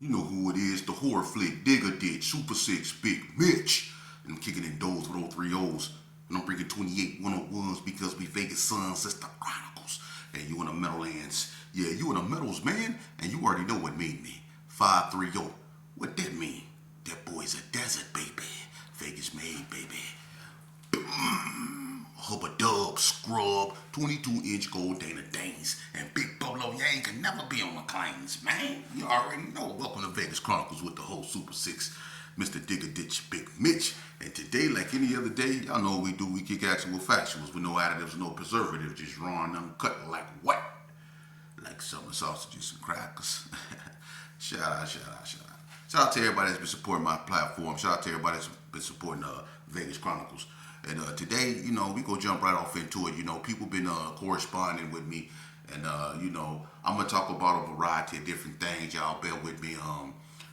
You know who it is, the horror flick, Digger Ditch, Super 6, Big Mitch. And I'm kicking in doors with all three O's. And I'm bringing 28 101s because we Vegas sons, it's the Chronicles. And you in the Meadowlands. Yeah, you in the Meadows, man. And you already know what made me. 530. What that mean? That boy's a desert, baby. Vegas made, baby. Hubba Dub, Scrub, 22-inch gold Dana Danes, and Big Bolo Yang can never be on the claims, man. You already know. Welcome to Vegas Chronicles with the whole Super 6, Mr. Digger Ditch, Big Mitch. And today, like any other day, y'all know what we do. We kick actual factuals with no additives, no preservatives, just raw and uncut like what? Like summer sausages and crackers. Shout out. Shout out to everybody that's been supporting my platform. Shout out to everybody that's been supporting Vegas Chronicles. And today, we go jump right off into it. People been corresponding with me. And, I'm going to talk about a variety of different things. Y'all bear with me.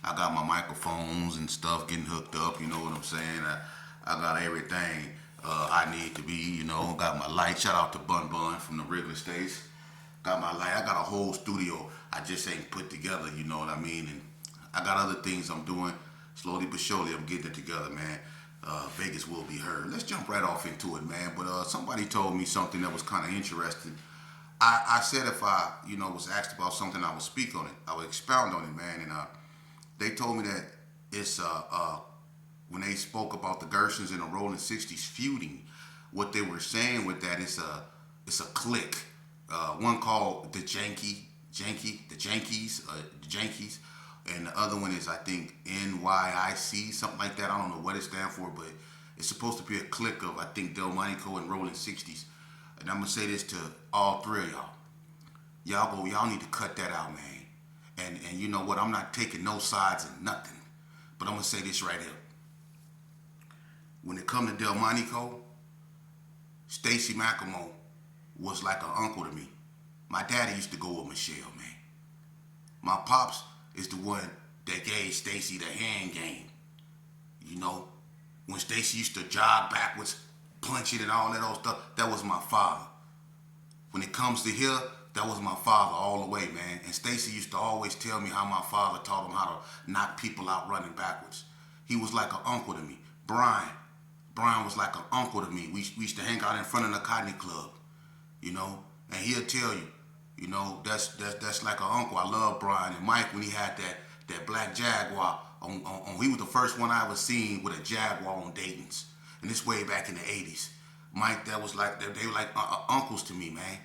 I got my microphones and stuff getting hooked up. You know what I'm saying? I got everything I need to be, Got my light. Shout out to Bun Bun from the Wrigley States. Got my light. I got a whole studio I just ain't put together, you know what I mean? And I got other things I'm doing. Slowly but surely, I'm getting it together, man. Vegas will be heard. Let's jump right off into it, man. But somebody told me something that was kind of interesting. I said if I, was asked about something, I would speak on it. I would expound on it, man. And they told me that it's when they spoke about the Gershons and the Rolling 60s feuding, what they were saying with that is it's a clique. One called the Jankies, and the other one is I think NYIC, something like that. I don't know what it stands for, but it's supposed to be a clique of I think Delmonico and Rolling 60s. And I'm gonna say this to all three of y'all. Y'all need to cut that out, man. And you know what? I'm not taking no sides and nothing. But I'm gonna say this right here. When it come to Delmonico, Stacy McElmo was like an uncle to me. My daddy used to go with Michelle, man. My pops is the one that gave Stacy the hand game. When Stacy used to jog backwards, punch it and all that old stuff, that was my father. When it comes to here, that was my father all the way, man. And Stacy used to always tell me how my father taught him how to knock people out running backwards. He was like an uncle to me. Brian was like an uncle to me. We used to hang out in front of the Cotton Club, and he'll tell you, that's like an uncle. I love Brian. And Mike, when he had that black Jaguar he was the first one I ever seen with a Jaguar on Dayton's. And this way back in the 80s. Mike, that was like, they were like uncles to me, man.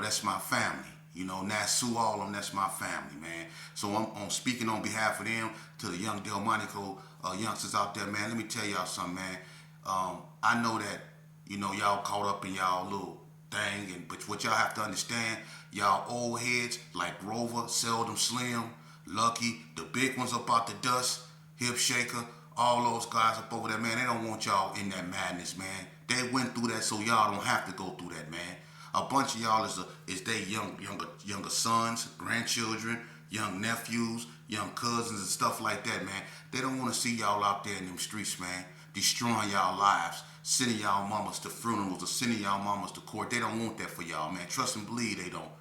That's my family. Nassau, all of them, that's my family, man. So I'm speaking on behalf of them to the young Delmonico youngsters out there, man. Let me tell y'all something, man. I know that, y'all caught up in y'all little thing, but what y'all have to understand, y'all old heads like Rover, Seldom Slim, Lucky, the big ones up out the dust, Hip Shaker, all those guys up over there, man, they don't want y'all in that madness, man. They went through that so y'all don't have to go through that, man. A bunch of y'all is they younger sons, grandchildren, young nephews, young cousins and stuff like that, man. They don't want to see y'all out there in them streets, man, destroying y'all lives, sending y'all mamas to funerals or sending y'all mamas to court. They don't want that for y'all, man. Trust and believe they don't.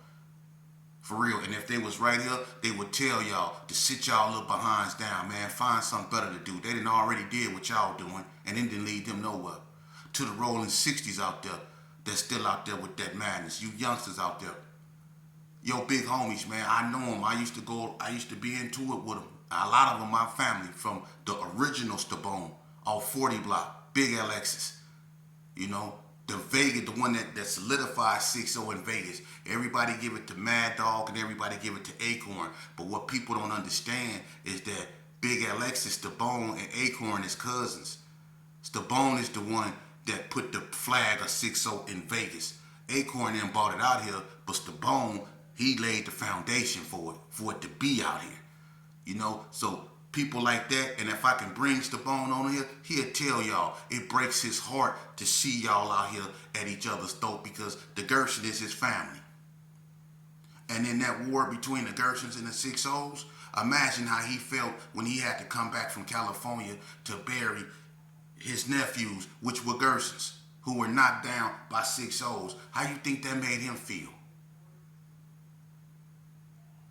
For real. And if they was right here, they would tell y'all to sit y'all little behinds down, man. Find something better to do. They done already did what y'all doing, and it didn't lead them nowhere. To the Rolling 60s out there, that's still out there with that madness. You youngsters out there. Yo, big homies, man. I know them. I used to be into it with them. A lot of them, my family, from the original Stabone, off 40 block, Big Alexis. The Vegas, the one that solidified 6-0 in Vegas. Everybody give it to Mad Dog and everybody give it to Acorn. But what people don't understand is that Big Alexis, Stabone, and Acorn is cousins. Stabone is the one that put the flag of 6-0 in Vegas. Acorn then bought it out here, but Stabone, he laid the foundation for it to be out here. So people like that, and if I can bring Stabone on here, he'll tell y'all it breaks his heart to see y'all out here at each other's throat because the Gershon is his family. And in that war between the Gershons and the 6-0s, imagine how he felt when he had to come back from California to bury his nephews, which were Gershons, who were knocked down by 6-0s. How you think that made him feel?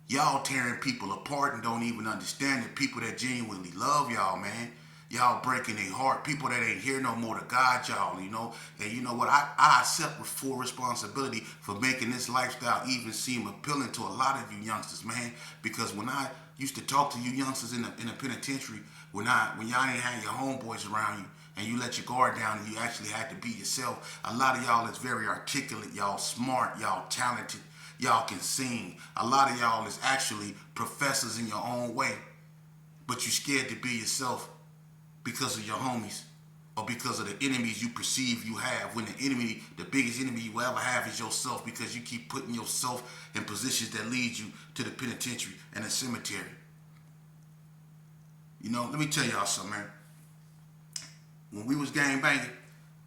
Y'all tearing people apart and don't even understand it. People that genuinely love y'all, man. Y'all breaking their heart. People that ain't here no more to guide y'all, you know. And you know what? I accept full responsibility for making this lifestyle even seem appealing to a lot of you youngsters, man. Because when I used to talk to you youngsters in the penitentiary, when y'all ain't had your homeboys around you, and you let your guard down and you actually had to be yourself. A lot of y'all is very articulate, y'all smart, y'all talented, y'all can sing. A lot of y'all is actually professors in your own way, but you scared to be yourself because of your homies or because of the enemies you perceive you have, when the biggest enemy you ever have is yourself, because you keep putting yourself in positions that lead you to the penitentiary and the cemetery. You know, let me tell y'all something, man. When we was gang banging,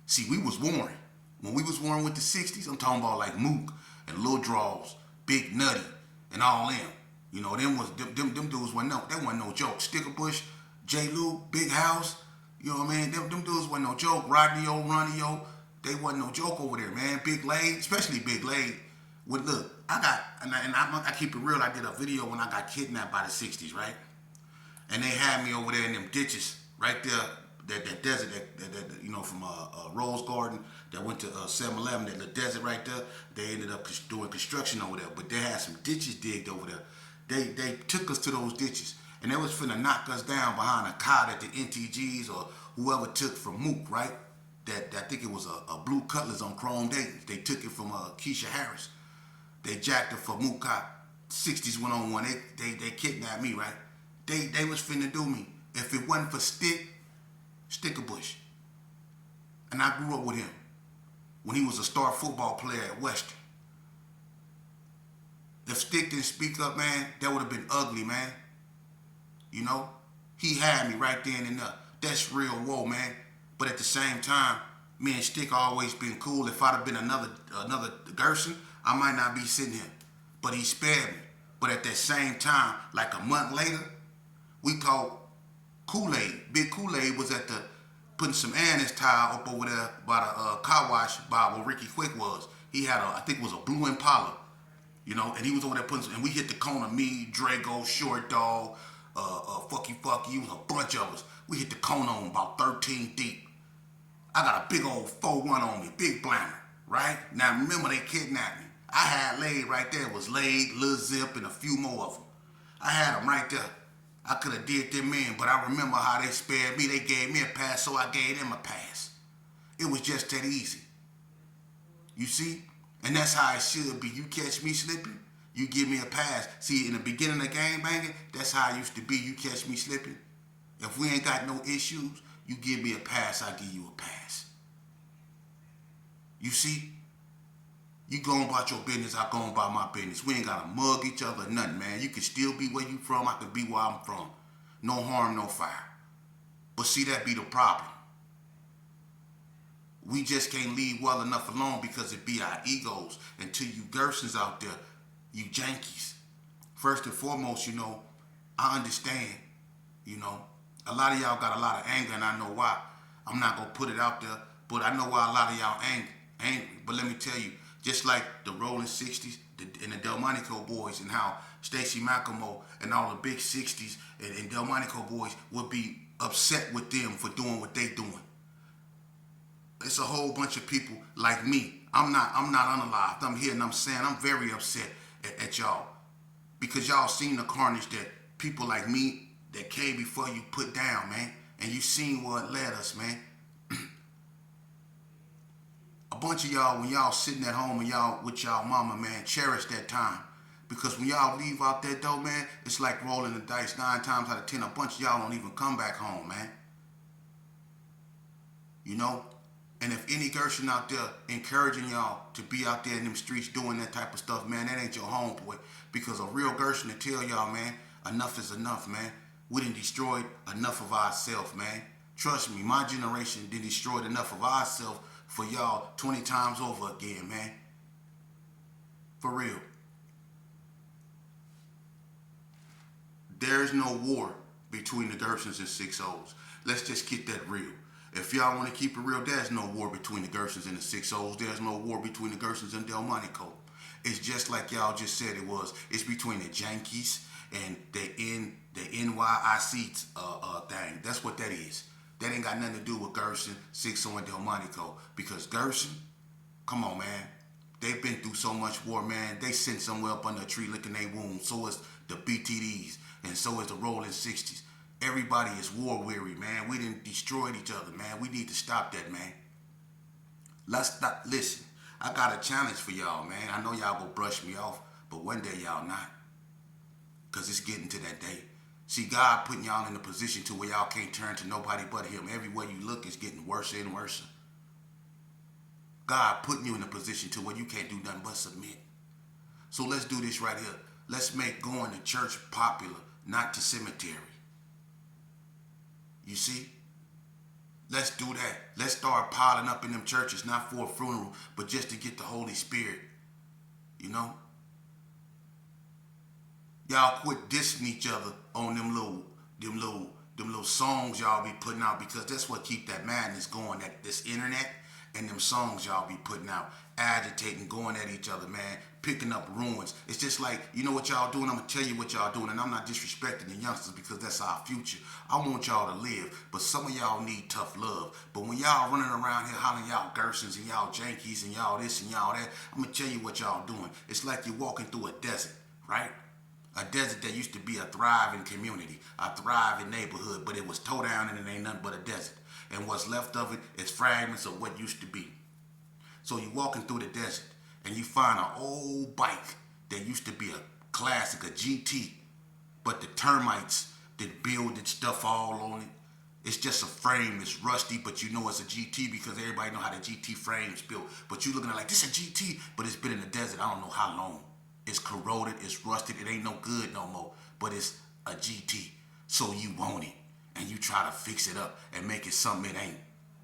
see, we was warring. When we was warring with the 60s, I'm talking about like Mook and Lil Draws, Big Nutty, and all them. You know, them dudes wasn't no joke. Stickerbush, J. Lou, Big House, you know what I mean? Them dudes wasn't no joke. Rodney O, Ronnie O, they wasn't no joke over there, man. Big Lade, especially Big Lade. Well, look, I keep it real. I did a video when I got kidnapped by the 60s, right? And they had me over there in them ditches, right there. That desert, that you know, from Rose Garden that went to 7-Eleven, that little desert right there. They ended up doing construction over there, but they had some ditches digged over there. They took us to those ditches, and they was finna knock us down behind a car that the NTGs or whoever took from Mook, right? That I think it was a blue Cutlass on chrome Dayton. They took it from Keisha Harris. They jacked it for Mook Cop. 60s went on one. They kidnapped me, right? They was finna do me. If it wasn't for Stickerbush. And I grew up with him when he was a star football player at Western. If Stick didn't speak up, man, that would have been ugly, man. You know? He had me right then and there. That's real whoa, man. But at the same time, me and Stick always been cool. If I'd have been another Gerson, I might not be sitting here. But he spared me. But at that same time, like a month later, we caught Kool-Aid. Big Kool-Aid was putting some air in his tire up over there by the car wash by where Ricky Quick was. He had I think it was a blue Impala, you know, and he was over there putting some, and we hit the corner, me, Drago, Short Dog, Fucky, it was a bunch of us. We hit the corner on about 13 deep. I got a big old 4-1 on me, big blammer, right? Now remember, they kidnapped me. I had Laid right there. It was Laid, Lil Zip, and a few more of them. I had them right there. I could have did them in, but I remember how they spared me. They gave me a pass, so I gave them a pass. It was just that easy. You see? And that's how it should be. You catch me slipping, you give me a pass. See, in the beginning of gang banging, that's how it used to be. You catch me slipping. If we ain't got no issues, you give me a pass, I give you a pass. You see? You going about your business, I going about my business. We ain't gotta mug each other, nothing, man. You can still be where you from, I can be where I'm from. No harm, no foul. But see, that be the problem. We just can't leave well enough alone because it be our egos. And to you Gersons out there, you Jankies. First and foremost, you know, I understand, you know, a lot of y'all got a lot of anger, and I know why. I'm not gonna put it out there, but I know why a lot of y'all angry. But let me tell you, just like the Rolling 60s and the Delmonico boys, and how Stacey Macklemore and all the big 60s and Delmonico boys would be upset with them for doing what they doing. It's a whole bunch of people like me. I'm not unalived. I'm here and I'm saying I'm very upset at y'all, because y'all seen the carnage that people like me that came before you put down, man. And you seen where it led us, man. A bunch of y'all, when y'all sitting at home and y'all with y'all mama, man, cherish that time. Because when y'all leave out that door, man, it's like rolling the dice. 9 times out of 10, a bunch of y'all don't even come back home, man. You know? And if any Gershon out there encouraging y'all to be out there in them streets doing that type of stuff, man, that ain't your homeboy. Because a real Gershon to tell y'all, man, enough is enough, man. We done destroyed enough of ourselves, man. Trust me, my generation done destroyed enough of ourselves for y'all 20 times over again, man. For real. There's no war between the Gersons and 6-0s. Let's just get that real. If y'all want to keep it real, there's no war between the Gersons and the 6-0s. There's no war between the Gersons and Delmonico. It's just like y'all just said it was. It's between the Jankies and the NYIC thing. That's what that is. That ain't got nothing to do with Gerson, Sixo, and Delmonico. Because Gerson, come on, man. They've been through so much war, man. They sent somewhere up under a tree licking their wounds. So is the BTDs, and so is the Rolling 60s. Everybody is war weary, man. We done destroyed each other, man. We need to stop that, man. Let's stop. Listen, I got a challenge for y'all, man. I know y'all gonna brush me off, but one day y'all not. Because it's getting to that day. See, God putting y'all in a position to where y'all can't turn to nobody but him. Everywhere you look, it's getting worse and worse. God putting you in a position to where you can't do nothing but submit. So let's do this right here. Let's make going to church popular, not to cemetery. You see? Let's do that. Let's start piling up in them churches, not for a funeral, but just to get the Holy Spirit. You know? Y'all quit dissing each other on them little songs y'all be putting out, because that's what keep that madness going, that this internet and them songs y'all be putting out, agitating, going at each other, man, picking up ruins. It's just like, you know what y'all doing? I'm gonna tell you what y'all doing, and I'm not disrespecting the youngsters because that's our future. I want y'all to live, but some of y'all need tough love. But when y'all running around here hollering y'all Gersons and y'all Jankies and y'all this and y'all that, I'm gonna tell you what y'all doing. It's like you're walking through a desert, right? A desert that used to be a thriving community, a thriving neighborhood, but it was tore down and it ain't nothing but a desert. And what's left of it is fragments of what used to be. So you're walking through the desert and you find an old bike that used to be a classic, a GT, but the termites that builded stuff all on it. It's just a frame that's rusty, but you know it's a GT because everybody know how the GT frame's built. But you looking at it like, this is a GT, but it's been in the desert I don't know how long. It's corroded, it's rusted, it ain't no good no more, but it's a GT. So you want it, and you try to fix it up and make it something it ain't.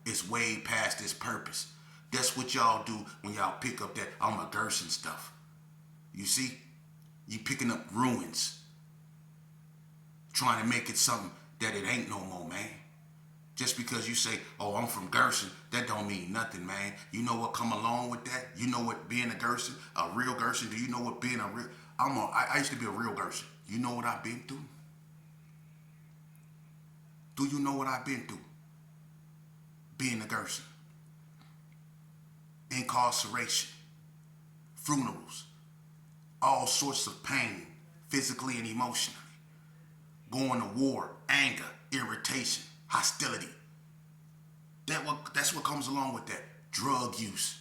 It's way past its purpose. That's what y'all do when y'all pick up that I'm a Gerson stuff. You see? You picking up ruins, trying to make it something that it ain't no more, man. Just because you say, oh, I'm from Gerson, that don't mean nothing, man. You know what come along with that? You know what being a Gerson, a real Gerson, do you know what being a real, I used to be a real Gerson. You know what I've been through? Do you know what I've been through? Being a Gerson. Incarceration, funerals, all sorts of pain, physically and emotionally. Going to war, anger, irritation, hostility. That's what comes along with that. Drug use.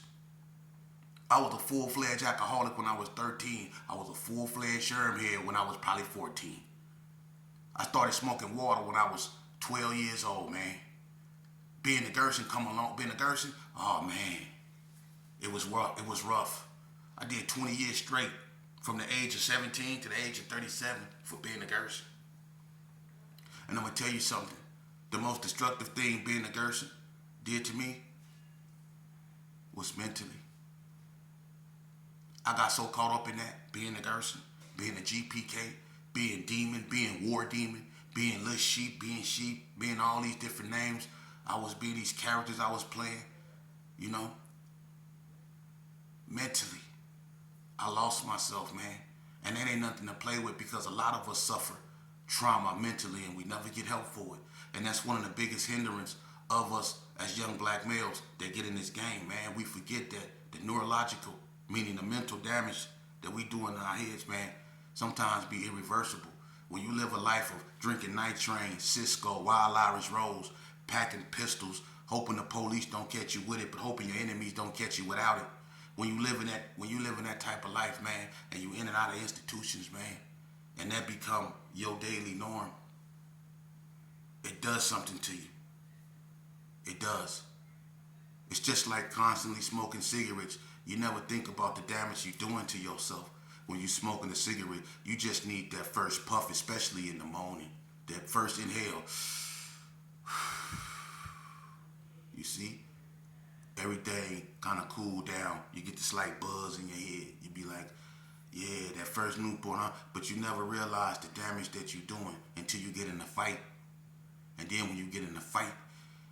I was a full-fledged alcoholic when I was 13. I was a full-fledged shermhead when I was probably 14. I started smoking water when I was 12 years old, man. Being a Gerson come along, being a Gerson, oh man, it was rough. It was rough. I did 20 years straight from the age of 17 to the age of 37 for being a Gerson. And I'm gonna tell you something. The most destructive thing being a Gerson did to me was mentally. I got so caught up in that, being a Gerson, being a GPK, being demon, being war demon, being little sheep, being all these different names. I was being these characters I was playing, you know. Mentally, I lost myself, man. And that ain't nothing to play with, because a lot of us suffer trauma mentally and we never get help for it. And that's one of the biggest hindrance of us as young black males that get in this game, man. We forget that the neurological, meaning the mental damage that we do in our heads, man, sometimes be irreversible. When you live a life of drinking Night Train, Cisco, Wild Irish Rose, packing pistols, hoping the police don't catch you with it, but hoping your enemies don't catch you without it. When you live in that type of life, man, and you in and out of institutions, man, and that become your daily norm, it does something to you. It does. It's just like constantly smoking cigarettes. You never think about the damage you're doing to yourself when you're smoking a cigarette. You just need that first puff, especially in the morning. That first inhale. You see? Everything kind of cool down. You get this slight buzz in your head. You be like, yeah, that first Newport, huh? But you never realize the damage that you're doing until you get in a fight. And then when you get in a fight,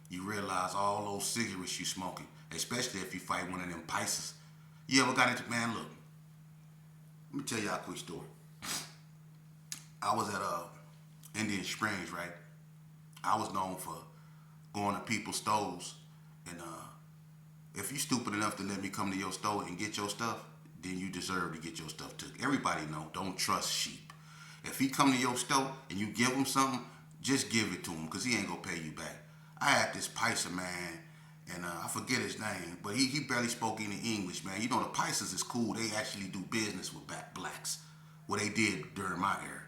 you realize all those cigarettes you smoking, especially if you fight one of them Pisces. You ever got into, man, look, Let me tell y'all a quick story. I was at Indian Springs, right? I was known for going to people's stores, and if you stupid enough to let me come to your store and get your stuff, then you deserve to get your stuff took. Everybody know, don't trust sheep. If he come to your store and you give him something, just give it to him, because he ain't gonna pay you back. I had this Paisa man, and I forget his name, but he barely spoke any English, man. You know, the Paisas is cool. They actually do business with blacks. What they did during my era.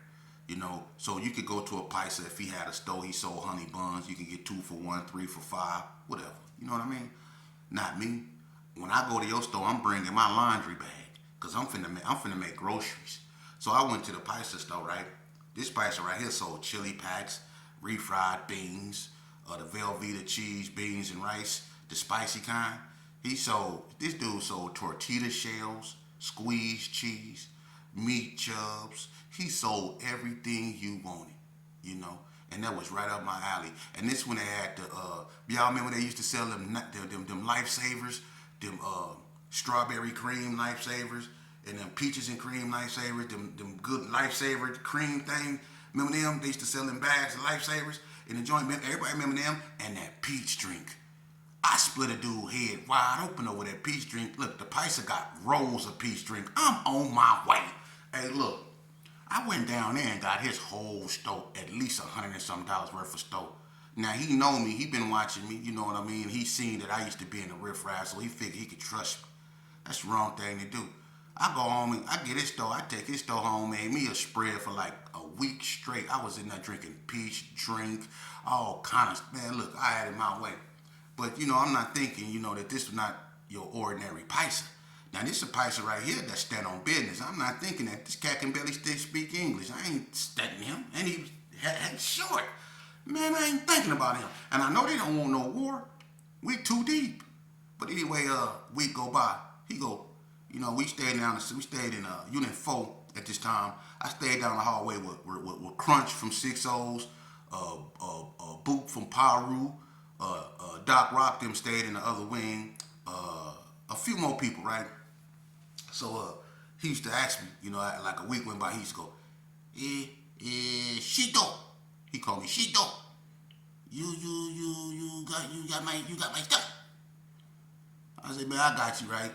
You know, so you could go to a Paisa. If he had a store, he sold honey buns. You could get 2 for 1, 3 for 5, whatever. You know what I mean? Not me. When I go to your store, I'm bringing my laundry bag, because I'm finna make groceries. So I went to the Paisa store, right? This Paisa right here sold chili packs, refried beans, the Velveeta cheese, beans and rice, the spicy kind. This dude sold tortilla shells, squeezed cheese, meat chubs. He sold everything you wanted, you know, and that was right up my alley. And this when they had y'all remember they used to sell them lifesavers, them strawberry cream lifesavers, and them peaches and cream lifesavers, them good lifesaver cream thing. Remember them? They used to sell them bags of lifesavers in the joint. Everybody remember them? And that peach drink. I split a dude's head wide open over that peach drink. Look, the Paisa got rolls of peach drink. I'm on my way. Hey, look. I went down there and got his whole store, at least $100 and something worth of store. Now he know me, he been watching me, you know what I mean? He seen that I used to be in the riffraff, so he figured he could trust me. That's the wrong thing to do. I go home and I get his store, I take his store home, made me a spread for like a week straight. I was in there drinking peach drink, all kind of, man, look, I had it my way. But you know, I'm not thinking, you know, that this was not your ordinary Paisa. Now this is a Paisa right here that stand on business. I'm not thinking that this cat can barely still speak English. I ain't studying him, and he had short. Man, I ain't thinking about him. And I know they don't want no war. We too deep. But anyway, week go by. He go, you know, we stayed in Unit 4 at this time. I stayed down the hallway with Crunch from 6 O's, Boop from Paru, Doc Rock them stayed in the other wing, a few more people, right? So he used to ask me, you know, like a week went by, he used to go, Shito. He called me Shito. You got my stuff. I said, man, I got you, right?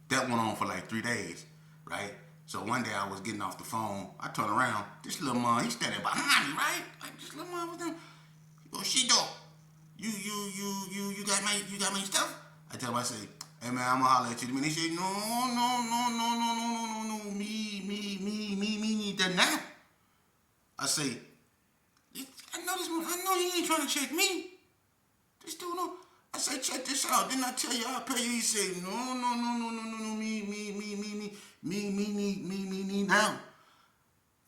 That went on for like 3 days, right? So one day I was getting off the phone, I turned around, this little man, he's standing behind me, right? Like this little man was there. He goes, Shito, you got my stuff? I tell him, I say, hey man, I'm gonna holler at you. And he said, no, me need that now. I say, I know he ain't trying to check me. This dude, no. I say, check this out. Didn't I tell you I'll pay you? He say, no, me now.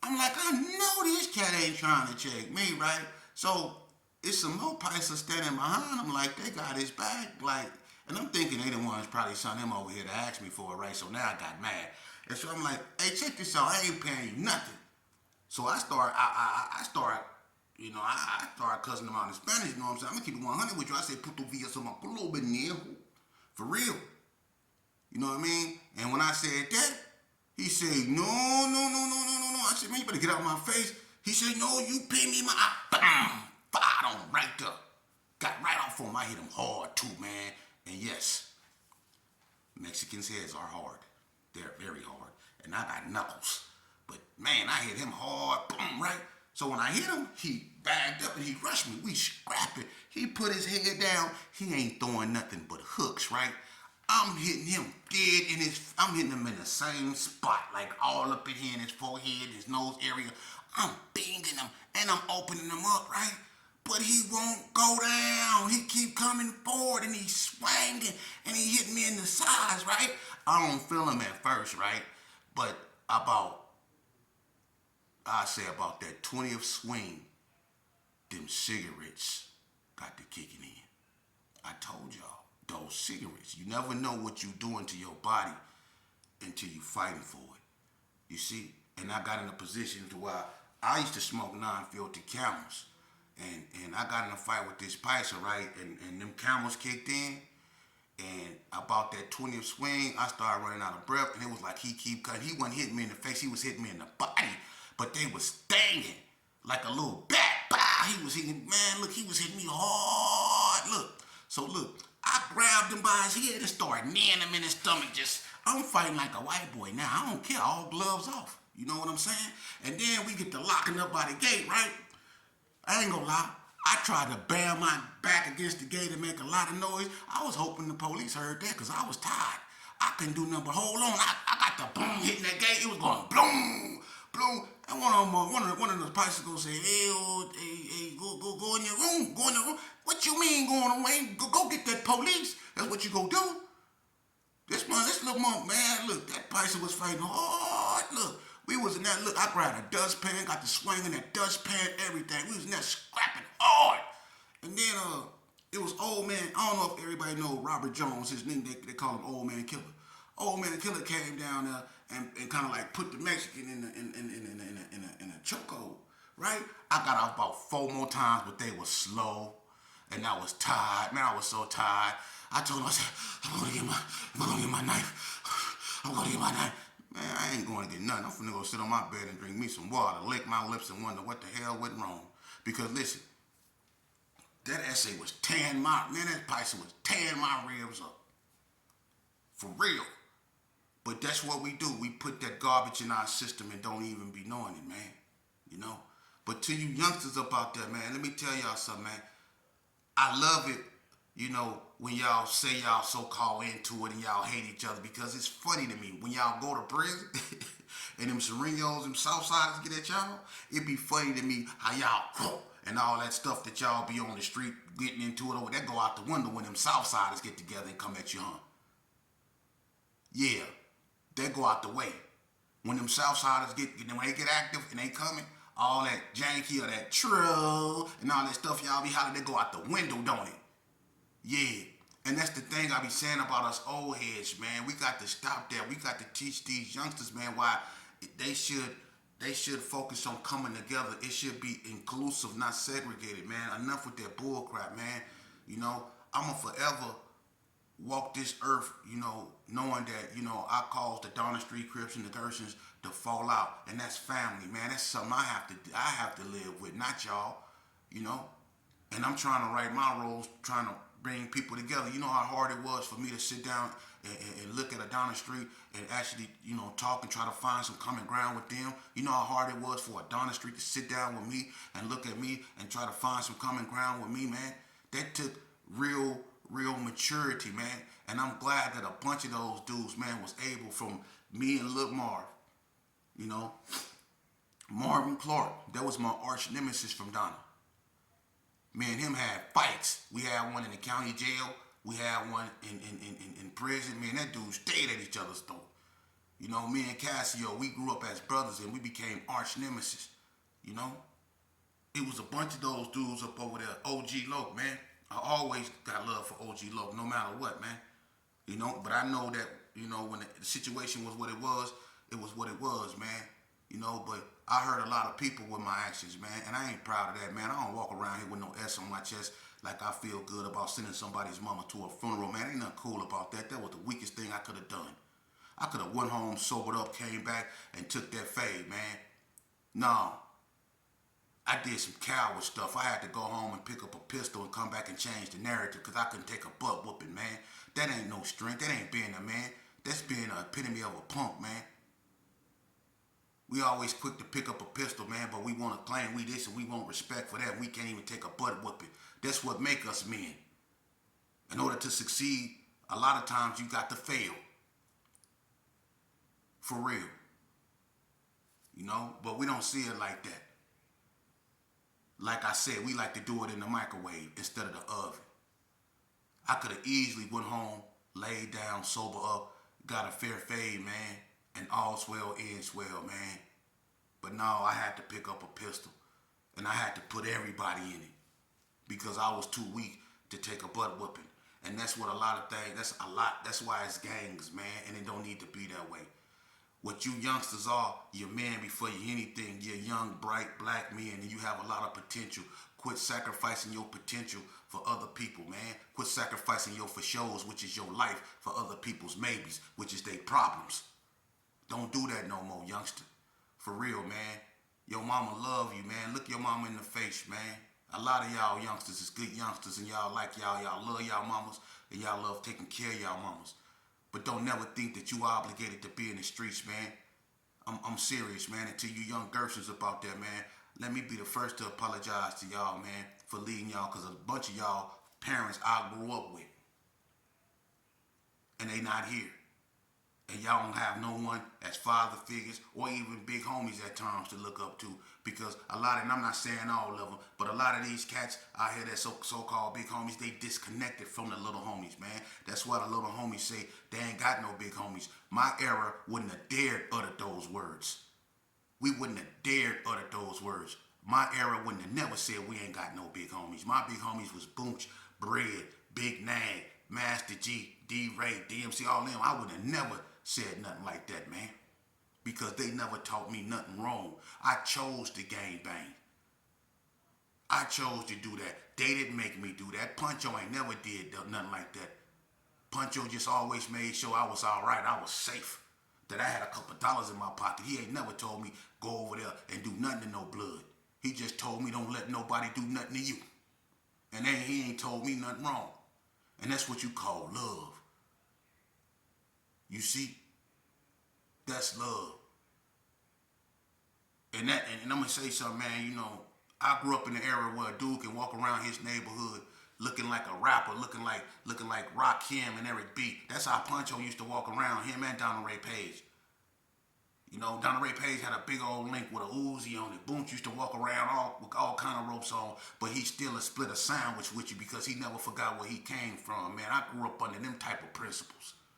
I'm like, I know this cat ain't trying to check me, right? So it's some more Paisa standing behind him, like they got his back, like. And I'm thinking they the ones probably sent him over here to ask me for it, right? So now I got mad. And so I'm like, hey, check this out. I ain't paying you nothing. So I start cussing him out in Spanish, you know what I'm saying? I'm going to keep it 100 with you. I say, puto via sama culo benejo. For real. You know what I mean? And when I said that, he said, no. I said, man, you better get out of my face. He said, no, you pay me my... Fired on him right there. Got right off on him. I hit him hard too, man. And yes, Mexicans' heads are hard. They're very hard. And I got knuckles. But man, I hit him hard, boom, right? So when I hit him, he bagged up and he rushed me. We scrapping. He put his head down. He ain't throwing nothing but hooks, right? I'm hitting him dead I'm hitting him in the same spot, like all up in here in his forehead, his nose area. I'm binging him and I'm opening him up, right? But he won't go down. He keep coming forward and he's swinging and he hit me in the sides, right? I don't feel him at first, right? But about that 20th swing, them cigarettes got to kicking in. I told y'all, those cigarettes, you never know what you doing to your body until you fighting for it. You see? And I got in a position to where I used to smoke non-filtered Camels. And I got in a fight with this Paisa, right? And them Camels kicked in. And about that 20th swing, I started running out of breath, and it was like he keep cutting. He wasn't hitting me in the face, he was hitting me in the body. But they was stinging like a little bat. Bah! He was hitting, man, look, he was hitting me hard. Look. So look, I grabbed him by his head and started kneeing him in his stomach. I'm fighting like a white boy now. I don't care, all gloves off. You know what I'm saying? And then we get to locking up by the gate, right? I ain't gonna lie. I tried to bang my back against the gate and make a lot of noise. I was hoping the police heard that because I was tired. I couldn't do nothing but hold on. I got the boom hitting that gate. It was going bloom, bloom. And one of the bicycles said, hey, go in your room. Go in your room. What you mean going away? Go get that police. That's what you go do. This little monk, man, look, that bicycle was fighting hard. Look, we was in that, look, I grabbed a dustpan, got the swing in that dustpan, everything. We was in there scrapping hard. And then it was old man, I don't know if everybody know Robert Jones, his name, they call him Old Man Killer. Old Man Killer came down there and kind of like put the Mexican in a chokehold, right? I got off about 4 more times, but they were slow. And I was tired. Man, I was so tired. I told him, I said, I'm gonna get my knife. I'm gonna get my knife. Man, I ain't going to get nothing. I'm finna go sit on my bed and drink me some water, lick my lips and wonder what the hell went wrong. Because listen, that essay was tearing that Python was tearing my ribs up. For real. But that's what we do. We put that garbage in our system and don't even be knowing it, man. You know? But to you youngsters up out there, man, let me tell y'all something, man. I love it, you know, when y'all say y'all so-called into it and y'all hate each other, because it's funny to me. When y'all go to prison and them Serenos, them Southsiders get at y'all, it be funny to me how y'all and all that stuff that y'all be on the street getting into it over, that go out the window when them Southsiders get together and come at you, huh? Yeah, they go out the way. When them Southsiders when they get active and they coming, all that Janky or that true and all that stuff y'all be hollering, they go out the window, don't it? Yeah. And that's the thing I be saying about us old heads, man. We got to stop that. We got to teach these youngsters, man, why they should focus on coming together. It should be inclusive, not segregated, man. Enough with that bull crap, man. You know, I'ma forever walk this earth, you know, knowing that, you know, I caused the Donna Street Crips and the Gersons to fall out, and that's family, man. That's something I have to live with, not y'all, you know. And I'm trying to right my roles, trying to bring people together. You know how hard it was for me to sit down and look at a Donna Street and actually, you know, talk and try to find some common ground with them. You know how hard it was for a Donna Street to sit down with me and look at me and try to find some common ground with me, man. That took real maturity, man. And I'm glad that a bunch of those dudes, man, was able, from me and Lil Marv, you know, Marvin Clark, that was my arch nemesis from Donna. Me and him had fights. We had one in the county jail. We had one in prison. Man, that dude stayed at each other's throat. You know, me and Cassio, we grew up as brothers and we became arch nemesis. You know? It was a bunch of those dudes up over there. OG Loke, man. I always got love for OG Loke, no matter what, man. You know, but I know that, you know, when the situation was what it was what it was, man. You know, but I hurt a lot of people with my actions, man, and I ain't proud of that, man. I don't walk around here with no S on my chest like I feel good about sending somebody's mama to a funeral, man. Ain't nothing cool about that. That was the weakest thing I could have done. I could have went home, sobered up, came back, and took that fade, man. No. I did some coward stuff. I had to go home and pick up a pistol and come back and change the narrative because I couldn't take a butt whooping, man. That ain't no strength. That ain't being a man. That's being an epitome of a punk, man. We always quick to pick up a pistol, man, but we want to claim we this and we want respect for that. We can't even take a butt whooping. That's what make us men. In order to succeed, a lot of times you got to fail. For real. You know, but we don't see it like that. Like I said, we like to do it in the microwave instead of the oven. I could have easily went home, laid down, sober up, got a fair fade, man, and all's well ends well, man. But no, I had to pick up a pistol, and I had to put everybody in it because I was too weak to take a butt whooping. And that's what a lot of things, that's why it's gangs, man, and it don't need to be that way. What you youngsters are, you're man before you anything. You're young, bright, black men, and you have a lot of potential. Quit sacrificing your potential for other people, man. Quit sacrificing your for shows, which is your life, for other people's maybes, which is their problems. Don't do that no more, youngster. For real, man. Your mama love you, man. Look your mama in the face, man. A lot of y'all youngsters is good youngsters, and y'all like y'all love y'all mamas, and y'all love taking care of y'all mamas. But don't never think that you obligated to be in the streets, man. I'm serious, man. And to you young Gershons about that, man, let me be the first to apologize to y'all, man, for leading y'all, because a bunch of y'all parents I grew up with, and they not here. And y'all don't have no one as father figures or even big homies at times to look up to, because a lot of, and I'm not saying all of them, but a lot of these cats out here that so-called big homies, they disconnected from the little homies, man. That's why the little homies say they ain't got no big homies. My era wouldn't have dared utter those words. We wouldn't have dared utter those words. My era wouldn't have never said we ain't got no big homies. My big homies was Boonch, Bread, Big Nang, Master G, D-Ray, DMC, all them. I would have never said nothing like that, man, because they never taught me nothing wrong. I chose to gang bang. I chose to do that. They didn't make me do that. Puncho ain't never did nothing like that. Puncho just always made sure I was all right. I was safe. That I had a couple dollars in my pocket. He ain't never told me go over there and do nothing to no blood. He just told me don't let nobody do nothing to you. And then he ain't told me nothing wrong. And that's what you call love. You see? That's love. And I'm gonna say something, man, you know, I grew up in the era where a dude can walk around his neighborhood looking like a rapper, looking like Rakim and Eric B. That's how Puncho used to walk around, him and Donald Ray Page. You know, Donald Ray Page had a big old link with a Uzi on it. Boonch used to walk around with all kind of ropes on, but he still split a sandwich with you because he never forgot where he came from, man. I grew up under them type of principles.